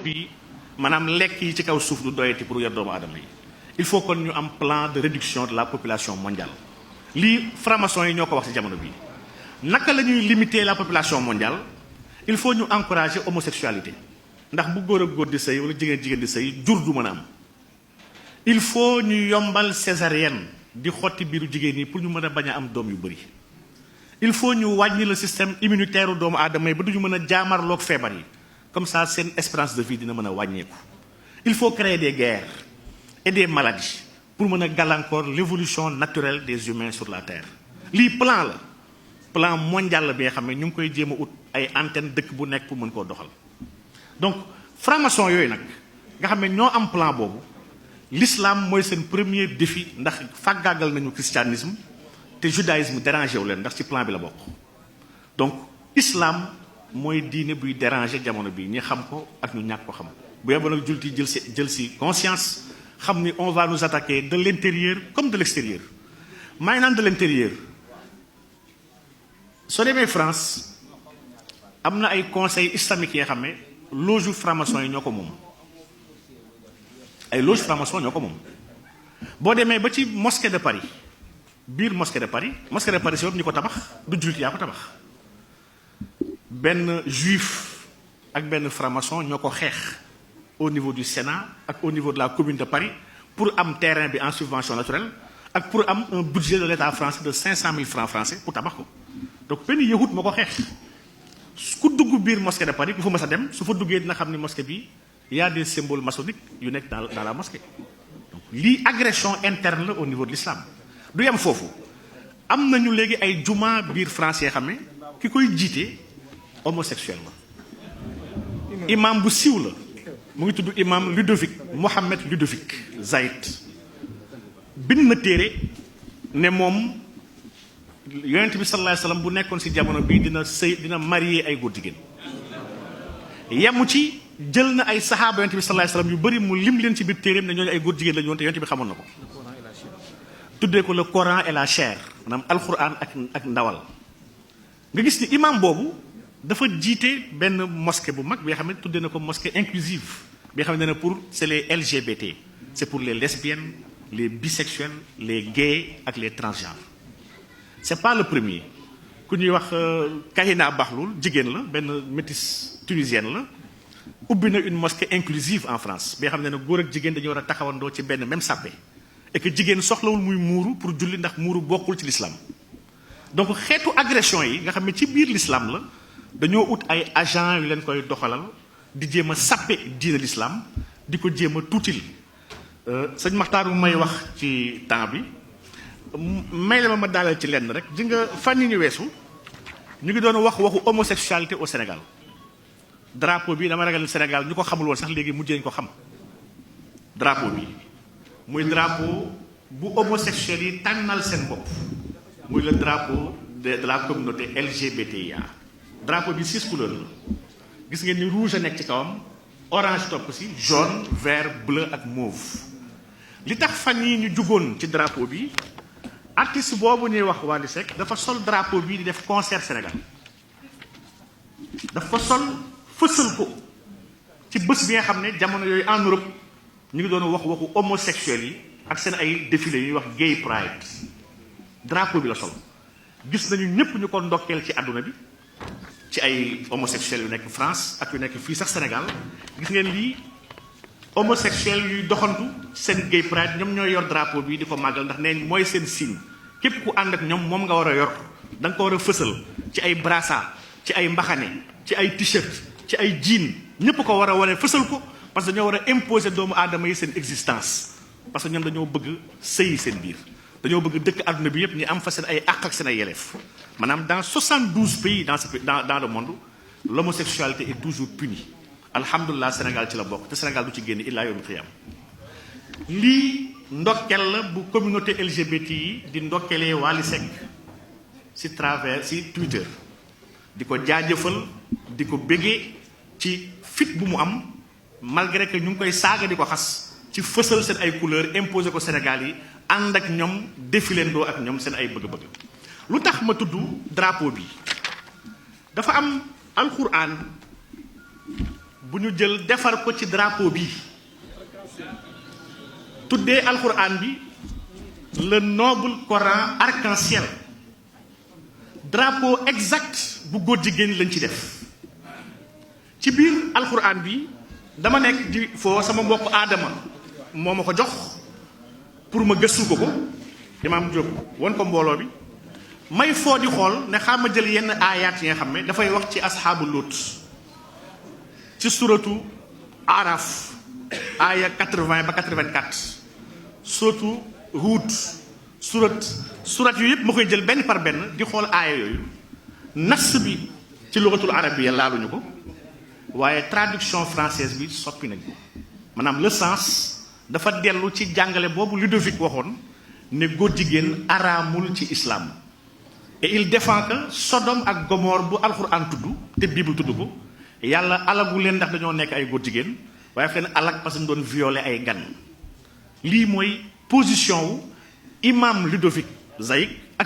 bi maanaam lekk yi ci kaw suuf du doyati pour yor doomu aadama yi il faut kon ñu am plan de réduction de la population mondiale lii franc-maçon yi ñoo ko wax ci jamono bii naka la ñuy limiter la population mondiale il faut ñu encourager homosexualité ndax bu góor ak góor di sëy wala jigéen di sëy jur du mën a am il faut ñu yombal césarienne di xotti biiru jigéen yi pour ñu mën a bañ a am doom yu bëri il faut ñu wàññi le système immunitaire doomu aadama yi ba duñu mën a jaamarloog feebar yi comme ça seen espérance de vie dina mën a wàññeeku il faut créer des guerres et des maladies pour mën a gàllankoor l'évolution naturelle des humains sur la terre lii plan mondial la bi nga xam ne ñu ngi koy jéem a ut ay antenne dëkk bu nekk pour mën koo doxal donc franc-maçon yooyu nag nga xam ne ñoo am plan boobu l'islam mooy seen premier défi ndax fàggaagal nañu christianisme te judaïsme dérangé wu leen ndax ci plan bi la bokk donc islam mooy diine buy déranger jamono bi ñi xam ko ak ñu ñàkk ko xam bu yeboo nag jullit yi jël si conscience xam ni on va nous attaquer de l'intérieur comme de l'extérieur maa ngi naan de l'intérieur soo demee France am na ay conseils islamiques yoo xam ne loge franc-maçon yi ñoo ko moom ay loge franc-maçon ñoo ko moom boo demee ba ci mosquée de Paris biir mosquée de Paris si bopp ñu ko tabax du jullit yaa ko tabax benn juif ak benn franc-maçon ñoo ko xeex au niveau du Sénat ak au niveau de la commune de Paris pour am terrain bi en subvention naturelle ak pour am un budget de l'État français de 500 000 francs français pour tabax ko donc benn yahut moo ko xeex ku dugg biir mosquée de Paris ku fa mës a dem su fa duggee dina xam ni mosquée bi y a des symboles maçonniques yu nekk dans la mosquée donc lii agression interne la au niveau de l'islam du yem foofu am nañu léegi ay juma biir français xam ne ki koy jiite homosexuel la imam bu siiw la mu ngi tudd imam Mohammed Ludovic Zaïd bind na téere ne moom yonent bi sallallahu alayhi wasallam bu nekkoon ci jamono bii dina marier ay góor jigéen yemu ci jël na ay saxaaba yonent bi sallallahu alayhi wasallam yu bëri mu lim leen ci biir téereem ne ñooñu ay góor jigéen la ñu woon te yonent bi xamoon na ko tuddee ko le Coran et la chair maanaam alquran ak ndawal nga gis ni imam boobu dafa jiite benn mosquée bu mag bi nga xam ne tuddee na ko mosquée inclusive bi nga xam ne pour c'est les LGBT c'est pour les lesbiennes les bisexuels les gays ak les transgenres c'est pas le premier ku ñuy wax Kahina Bahloul jigéen la benn métisse tunisienne la ubbi na une mosquée inclusive en France bi nga xam ne góor ak jigéen dañu war a taxawandoo ci benn même sàppe et que jigéen soxlawul muy muuru pour julli ndax muuru bokkul ci l'islam donc xeetu agression yi nga xam ne ci biir l'islam la dañoo ut ay agents yu leen koy doxalal di jéem a sappe diine l'islam di ko jéem a tuutil sëñ Maxtaar bu may wax ci temps bi may la ma daaleel ci lenn rek di nga fan yi ñu weesu ñu ngi doon waxu homosexualité au Sénégal drapeau bi dama ragal Sénégal ñu ko xamul woon sax léegi mujjee ñu ko xam drapeau bi muy drapeau bu homosexuels yi tànnal seen bopp muy le drapeau de la communauté LGBTIA drapeau bi 6 couleurs la gis ngeen ni rouge a nekk ci kawam orange topp ci jaune vert bleu ak mauve li tax fan yi ñu jugoon ci drapeau bi artiste boobu ñuy wax Wally Seck dafa sol drapeau bi di def concert Sénégal dafa sol fësal ko ci bés bi nga xam ne jamono yooyu en Europe ñu ngi doon waxu homosexuels yi ak seen ay défilé yu ñuy wax gay pride drapeau bi la sol gis nañu ñëpp ñu ko ndokkeel ci àdduna bi ci ay homosexuels yu nekk France ak yu nekk fii sax Sénégal gis ngeen lii homosexuels yuy doxantu seen gay pride ñoom ñooy yor drapeau bi di ko màggal ndax nee mooy seen signe képp ku ànd ak ñoom moom nga war a yor da nga ko war a fësal ci ay brassard ci ay mbaxane ci ay t-shirt ci ay jean ñëpp ko war a wane fësal ko parce que dañoo war a imposer doomu aadama yi seen existence parce que ñoom dañoo bëgg sëyi seen biir dañoo bëgg dëkk àdduna bi yëpp ñu am fa seen ay àq ak seen ay yelleef maanaam dans 72 pays dans le monde l'homosexualité est toujours punie alhamdulilah Sénégal ci la bokk te Sénégal du ci génn illaa yawmul qiyaama lii ndokkel la bu communauté LGBT yi di ndokkelee Wally Seck ci travers ci Twitter di ko jaajëfal di ko béggee ci fit bu mu am malgré que ñu ngi koy saaga di ko xas ci fësal seen ay couleurs imposé ko Sénégal yi ànd ak ñoom défilandoo ak ñoom seen ay bëgg-bëgg lu tax ma tudd drapeau bi dafa am alquran bu ñu jël defar ko ci drapeau bi tuddee alquran bi le noble Coran arc-en-ciel drapeau exact bu góor jigéen lañ ci def ci biir alquran bi dama nekk di foo sama mbokk aadama moo ma ko jox pour ma gëstu ko Imaam Diop won ko mbooloo bi may foo di xool ne xam ma jël yenn aayaat yi nga xam ne dafay wax ci asxaabu Luut ci suratu Araf aaya 80 ba 84 suratu Huud surat yu yëpp ma koy jël benn par benn di xool aaya yooyu nas bi ci lugatul arabiyya laaluñu ko waaye traduction française bi soppi nañ ko maanaam le sens dafa dellu ci jàngale boobu Ludovic waxoon ne góor jigéen araamul ci islam et il défend que Sodome ak Gomorre bu alxuraan tudd te Bible tudd ko yàlla alagu leen ndax dañoo nekk ay góor jigéen waaye fi leen alag parce que ñu doon violer ay gan lii mooy position wu imam Ludovic Zaïk